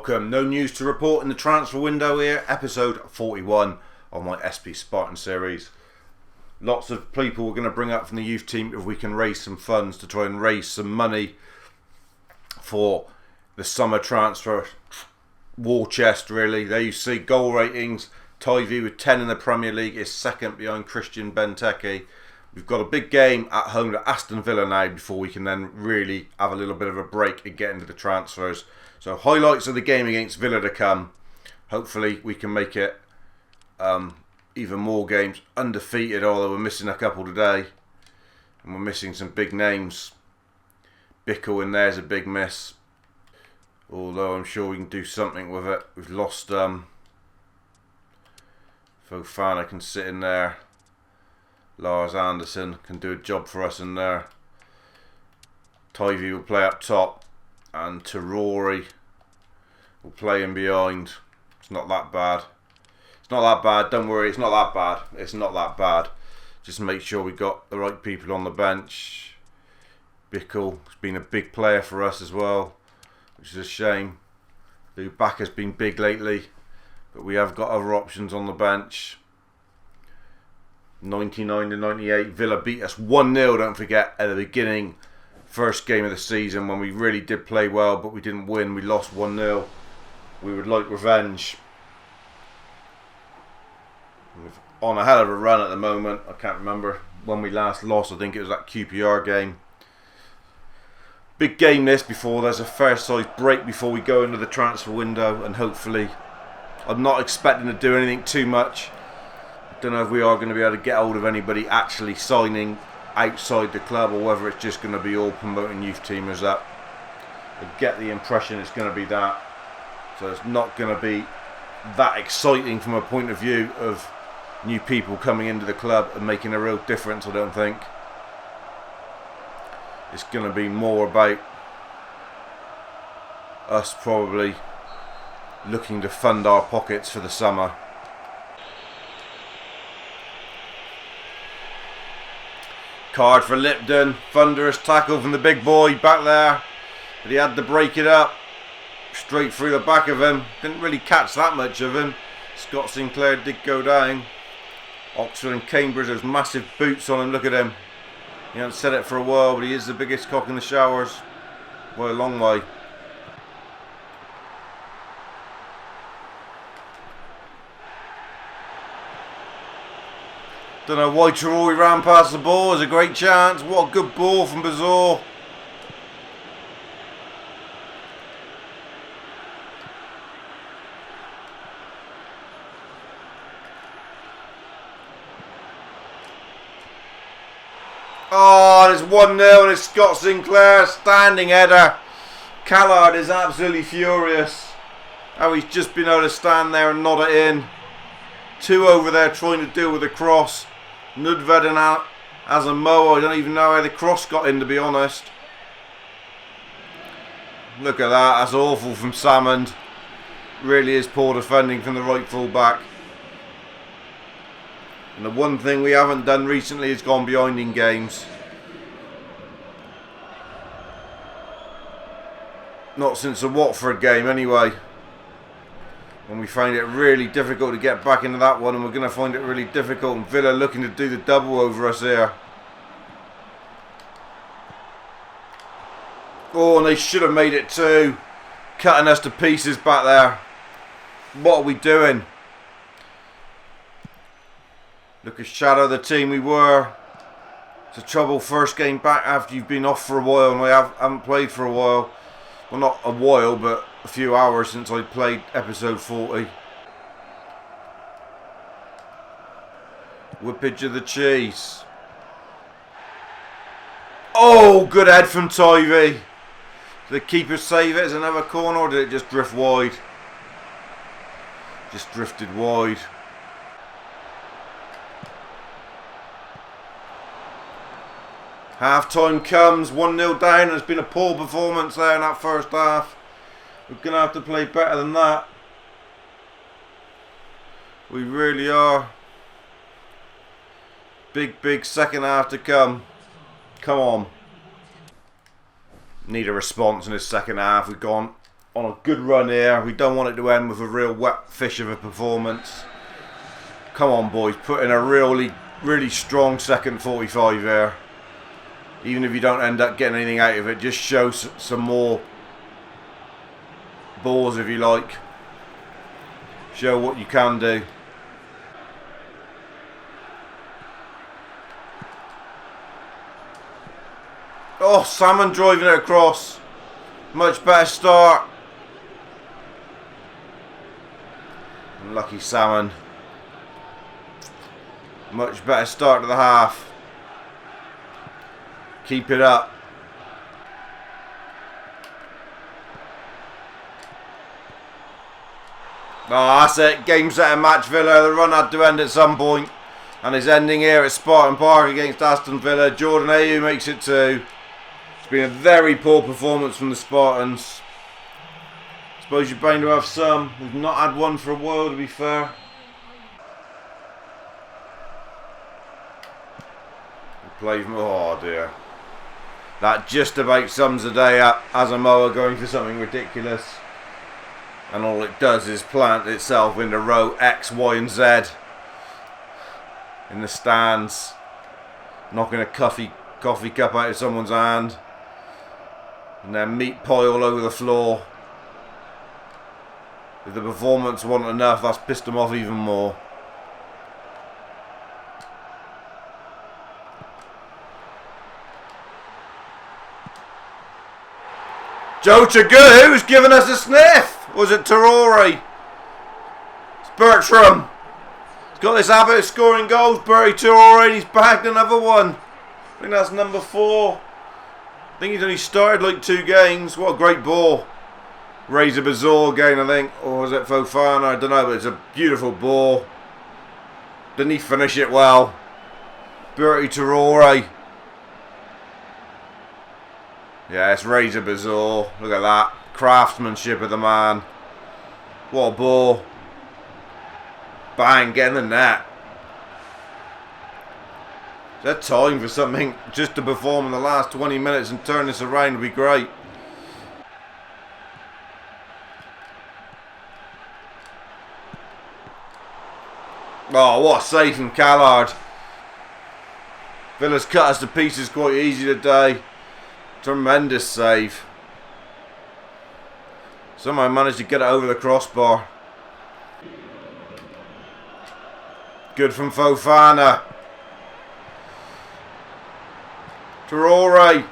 Welcome, no news to report in the transfer window here, episode 41 of my SP Spartan series. Lots of people we're going to bring up from the youth team if we can raise some funds to try and raise some money for the summer transfer war chest really. There you see goal ratings, Petrie with 10 in the Premier League is second behind Christian Benteke. We've got a big game at home to Aston Villa now before we can then really have a little bit of a break and get into the transfers. So highlights of the game against Villa to come. Hopefully we can make it even more games undefeated, although we're missing a couple today. And we're missing some big names. Bickle in there's a big miss. Although I'm sure we can do something with it. We've lost Fofana can sit in there. Lars Anderson can do a job for us in there. Petrie will play up top. And Rory will play in behind. It's not that bad. It's not that bad. Don't worry, it's not that bad. It's not that bad. Just make sure we got the right people on the bench. Bickle has been a big player for us as well, which is a shame. Lubaka's been big lately, but we have got other options on the bench. 99 to 98. Villa beat us 1-0, don't forget, at the beginning. First game of the season when we really did play well, but we didn't win. We lost 1-0. We would like revenge. We're on a hell of a run at the moment. I can't remember when we last lost. I think it was that QPR game. Big game this before there's a fair size break before we go into the transfer window, and hopefully I'm not expecting to do anything too much. I don't know if we are going to be able to get hold of anybody actually signing outside the club or whether it's just going to be all promoting youth teamers up. I get the impression it's going to be that. So it's not going to be that exciting from a point of view of new people coming into the club and making a real difference, I don't think. It's going to be more about us probably looking to fund our pockets for the summer. Card for Lipton, thunderous tackle from the big boy back there, but he had to break it up straight through the back of him. Didn't really catch that much of him. Scott Sinclair did go down. Oxford and Cambridge, those massive boots on him, look at him. He hasn't said it for a while, but he is the biggest cock in the showers. Well, a long way. Don't know why Troy ran past the ball. It was a great chance. What a good ball from Bazaar. Oh, it's 1-0 and it's Scott Sinclair. Standing header. Callard is absolutely furious. How he's just been able to stand there and nod it in. Two over there trying to deal with the cross. Nudved and Asamoah, I don't even know how the cross got in, to be honest. Look at that, that's awful from Salmond. Really is poor defending from the right full back. And the one thing we haven't done recently is gone behind in games. Not since the Watford game anyway. And we find it really difficult to get back into that one, and we're going to find it really difficult. And Villa looking to do the double over us here. Oh, and they should have made it too. Cutting us to pieces back there. What are we doing? Look at shadow the team we were. It's a trouble first game back after you've been off for a while, and I haven't played for a while. Well, not a while, but a few hours since I played episode 40. Whippage of the cheese. Oh, good head from Petrie. Did the keeper save it as another corner, or did it just drift wide? Just drifted wide. Half time comes, 1-0 down. There's been a poor performance there in that first half. We're going to have to play better than that. We really are. Big second half to come. Come on. Need a response in this second half. We've gone on a good run here. We don't want it to end with a real wet fish of a performance. Come on, boys. Put in a really strong second 45 here. Even if you don't end up getting anything out of it, just show some more balls if you like. Show what you can do. Oh, Salmon driving it across. Much better start. Lucky Salmon. Much better start to the half. Keep it up. Oh, that's it. Game, set and match, Villa. The run had to end at some point. And it's ending here at Spartan Park against Aston Villa. Jordan Ayew makes it 2. It's been a very poor performance from the Spartans. Suppose you're bound to have some. We've not had one for a while, to be fair. Oh dear. That just about sums the day up. Asamoah going for something ridiculous. And all it does is plant itself into row X, Y and Z. In the stands. Knocking a coffee cup out of someone's hand. And then meat pie all over the floor. If the performance wasn't enough, that's pissed them off even more. Joe Chagou's giving us a sniff. Was it Traore? It's Bertram. He's got this habit of scoring goals. Bertie Traore, he's bagged another one. I think that's number 4. I think he's only started like 2 games. What a great ball. Razor Bazaar again, I think. Or was it Fofana? I don't know, but it's a beautiful ball. Didn't he finish it well? Bertie Traore. Yeah, it's Razor Bazaar. Look at that. Craftsmanship of the man. What a ball. Bang, get in the net. Is that time for something just to perform in the last 20 minutes and turn this around would be great. Oh, what a save from Callard. Villa's cut us to pieces quite easy today. Tremendous save. Somehow managed to get it over the crossbar. Good from Fofana. Traore.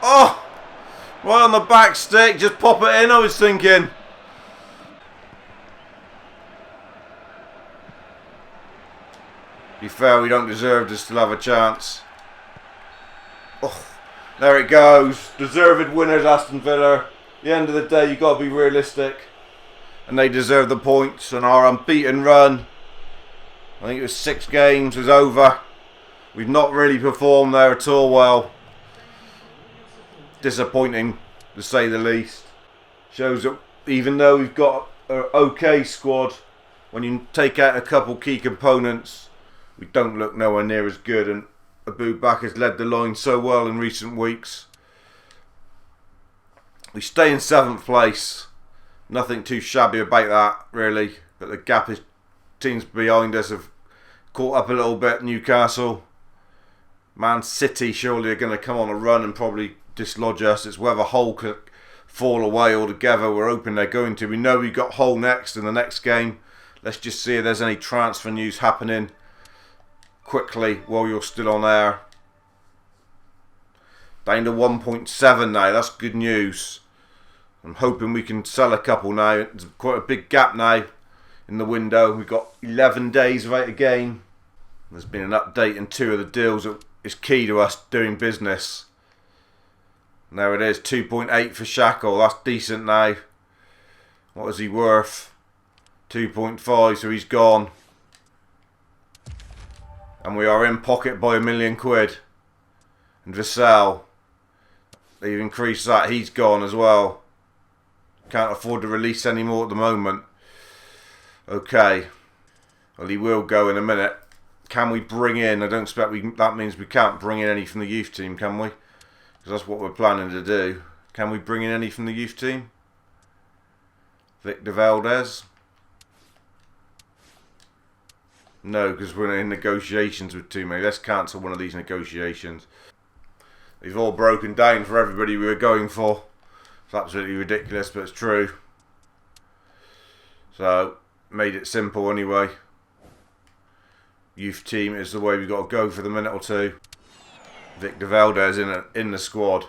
Oh! Right on the back stick. Just pop it in, I was thinking. To be fair, we don't deserve to still have a chance. Oh, there it goes. Deserved winners, Aston Villa. At the end of the day, you've got to be realistic. And they deserve the points. And our unbeaten run, I think it was 6 games, was over. We've not really performed there at all well. Disappointing, to say the least. Shows that even though we've got an okay squad, when you take out a couple key components, we don't look nowhere near as good. And Abu Bakar's led the line so well in recent weeks. We stay in 7th place. Nothing too shabby about that, really. But the gap is teams behind us have caught up a little bit. Newcastle, Man City surely are going to come on a run and probably dislodge us. It's whether Hull could fall away altogether. We're hoping they're going to. We know we've got Hull next in the next game. Let's just see if there's any transfer news happening quickly while you're still on air. Down to 1.7 now. That's good news. I'm hoping we can sell a couple now. There's quite a big gap now in the window. We've got 11 days without a game. There's been an update in 2 of the deals that is key to us doing business. And there it is, 2.8 for Shackle. That's decent now. What is he worth? 2.5, so he's gone. And we are in pocket by £1 million. And Vassell, they've increased that. He's gone as well. Can't afford to release any more at the moment. Okay. Well, he will go in a minute. Can we bring in? I don't expect that means we can't bring in any from the youth team, can we? Because that's what we're planning to do. Can we bring in any from the youth team? Victor Valdez? No, because we're in negotiations with too many. Let's cancel one of these negotiations. They've all broken down for everybody we were going for. It's absolutely ridiculous, but it's true. So, made it simple anyway. Youth team is the way we got to go for the minute or two. Victor Valdez in the squad.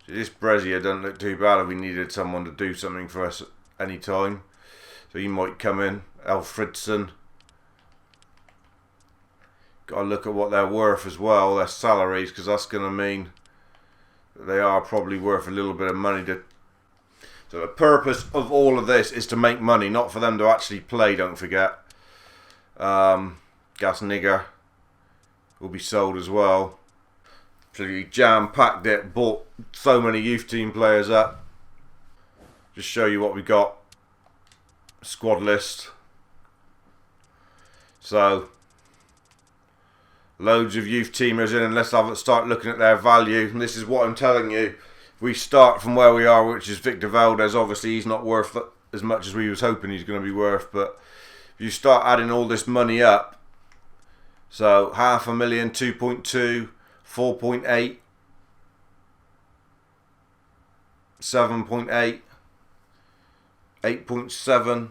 This Brazier doesn't look too bad if we needed someone to do something for us at any time. So he might come in. Alfredson. Got to look at what they're worth as well, their salaries, because that's going to mean that they are probably worth a little bit of money. So the purpose of all of this is to make money, not for them to actually play, don't forget. Gas Nigger will be sold as well. Absolutely jam-packed it, bought so many youth team players up. Just show you what we got. Squad list. So, loads of youth teamers in, and let's start looking at their value. And this is what I'm telling you. If we start from where we are, which is Victor Valdez, obviously he's not worth as much as we was hoping he's going to be worth, but if you start adding all this money up, so 500,000, 2.2, 4.8, 7.8, 8.7,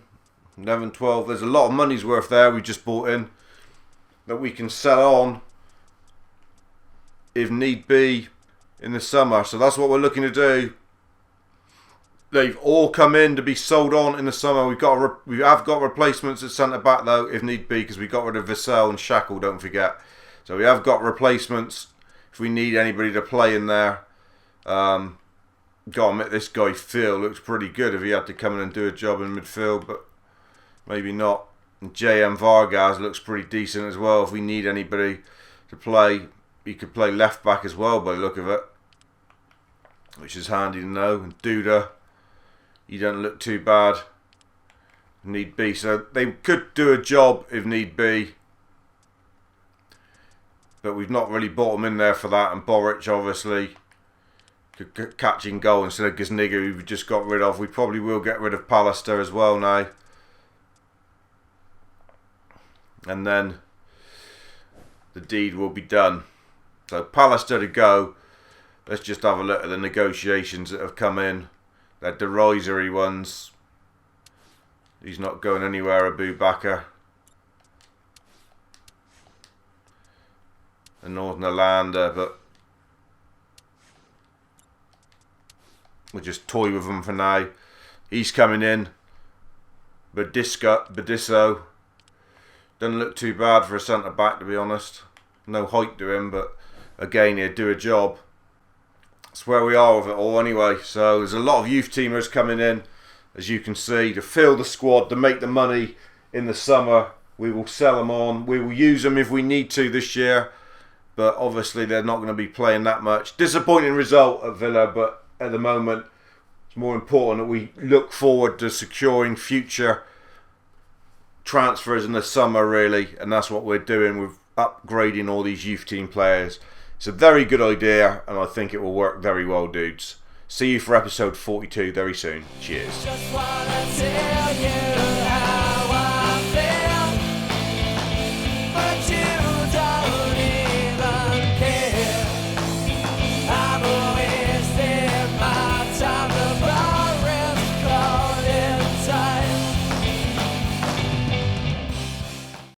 11, 12. There's a lot of money's worth there we just bought in that we can sell on if need be in the summer. So that's what we're looking to do. They've all come in to be sold on in the summer. We have got replacements at centre back though, if need be, because we got rid of Vassell and Shackle, don't forget. So we have got replacements if we need anybody to play in there. Got to admit, this guy Phil looks pretty good if he had to come in and do a job in midfield, but maybe not. And JM Vargas looks pretty decent as well. If we need anybody to play, he could play left back as well by the look of it, which is handy to know. And Duda, he doesn't look too bad if need be. So they could do a job if need be, but we've not really bought him in there for that. And Boric obviously could catch in goal instead of Gazniga, who we just got rid of. We probably will get rid of Pallister as well now. And then the deed will be done. So Pallister to go. Let's just have a look at the negotiations that have come in. They're derisory ones. He's not going anywhere, Abu Bakr. A Northern Irlander, but we'll just toy with him for now. He's coming in. Badisso. Doesn't look too bad for a centre back, to be honest. No height to him, but again, he'd do a job. That's where we are with it all anyway. So there's a lot of youth teamers coming in, as you can see, to fill the squad, to make the money in the summer. We will sell them on. We will use them if we need to this year, but obviously they're not going to be playing that much. Disappointing result at Villa, but at the moment it's more important that we look forward to securing future transfers in the summer, really, and that's what we're doing with upgrading all these youth team players. It's a very good idea, and I think it will work very well, dudes. See you for episode 42 very soon. Cheers.